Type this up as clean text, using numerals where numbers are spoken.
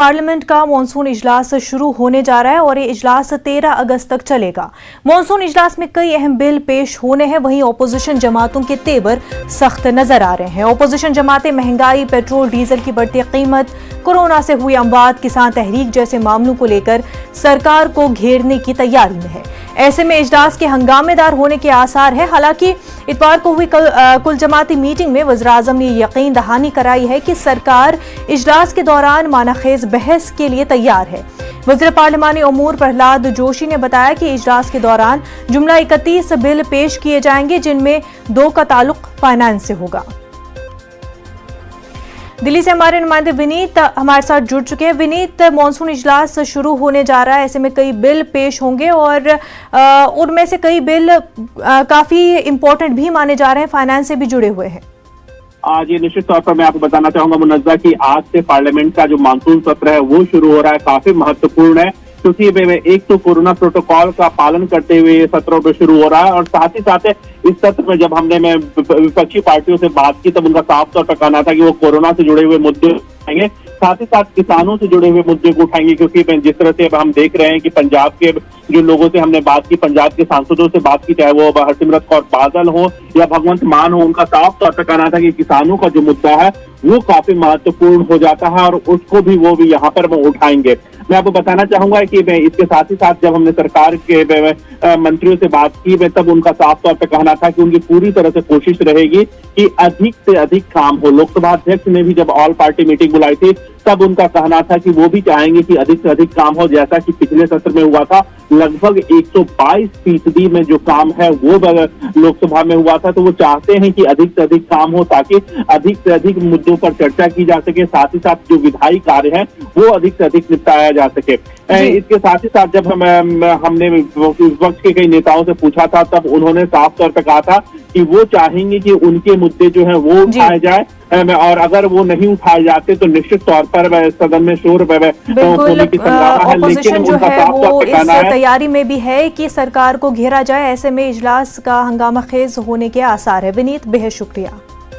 Parliament का monsoon इजलास शुरू होने जा रहा है और ये इजलास 13 अगस्त तक चलेगा। मॉनसून इजलास में कई अहम बिल पेश होने हैं, वहीं ओपोजिशन जमातों के तेवर सख्त नजर आ रहे हैं। ओपोजिशन जमातें महंगाई, पेट्रोल डीजल की बढ़ती कीमत, कोरोना से हुई अमवात, किसान तहरीक जैसे मामलों को लेकर सरकार को घेरने की तैयारी में है। ऐसे में इजलास के हंगामेदार होने के आसार है। हालांकि इतवार को हुई कुल जमाती मीटिंग में वज़ीर-ए-आज़म ने यकीन दहानी कराई है कि सरकार इजलास के दौरान मानाखेज बहस के लिए तैयार है। वज़ीर पार्लिमानी उमूर प्रहलाद जोशी ने बताया कि इजलास के दौरान जुमला 31 बिल पेश किए जाएंगे, जिनमें 2 का ताल्लुक फाइनेंस से होगा। दिल्ली से हमारे नुमाइंदे विनीत हमारे साथ जुड़ चुके हैं। विनीत, मॉनसून इजलास शुरू होने जा रहा है, ऐसे में कई बिल पेश होंगे और उनमें से कई बिल काफी इम्पोर्टेंट भी माने जा रहे हैं, फाइनेंस से भी जुड़े हुए हैं। आज ये निश्चित तौर पर मैं आपको बताना चाहूंगा मुनज़्ज़ा कि आज से पार्लियामेंट का जो मानसून सत्र है वो शुरू हो रहा है। काफी महत्वपूर्ण है क्योंकि एक तो कोरोना प्रोटोकॉल का पालन करते हुए ये सत्र में शुरू हो रहा है और साथ ही साथ इस सत्र में जब हमने विपक्षी पार्टियों से बात की तब उनका साफ तौर पर कहना था कि वो कोरोना से जुड़े हुए मुद्दे उठाएंगे, साथ ही साथ किसानों से जुड़े हुए मुद्दे को उठाएंगे। क्योंकि जिस तरह से अब हम देख रहे हैं कि पंजाब के जो लोगों से हमने बात की, पंजाब के सांसदों से बात की, चाहे वो हरसिमरत कौर बादल हो या भगवंत मान हो, उनका साफ तौर पर कहना था कि किसानों का जो मुद्दा है वो काफी महत्वपूर्ण हो जाता है और उसको भी वो भी यहाँ पर वो उठाएंगे। मैं आपको बताना चाहूंगा कि इसके साथ ही साथ जब हमने सरकार के मंत्रियों से बात की तब उनका साफ तौर पर कहना था कि उनकी पूरी तरह से कोशिश रहेगी कि अधिक से अधिक काम हो। लोकसभा अध्यक्ष ने भी जब ऑल पार्टी मीटिंग बुलाई थी तब उनका कहना था कि वो भी चाहेंगे कि अधिक से अधिक काम हो, जैसा कि पिछले सत्र में हुआ था। लगभग 122% में जो काम है वो लोकसभा में हुआ था, तो वो चाहते हैं कि अधिक से अधिक काम हो ताकि अधिक से अधिक मुद्दों पर चर्चा की जा सके, साथ ही साथ जो विधायी कार्य है वो अधिक से अधिक निपटाया जा सके। इसके साथ ही साथ जब हमने विपक्ष के कई नेताओं से पूछा था तब उन्होंने साफ तौर पर कहा था कि वो चाहेंगे कि उनके मुद्दे जो है वो उठाए जाए और अगर वो नहीं उठाए जाते तो निश्चित तौर पर सदन में शोर होने की संभावना है। लेकिन जो है वो इस तैयारी में भी है कि सरकार को घेरा जाए। ऐसे में इजलास का हंगामा खेज होने के आसार है। विनीत, बेहद शुक्रिया।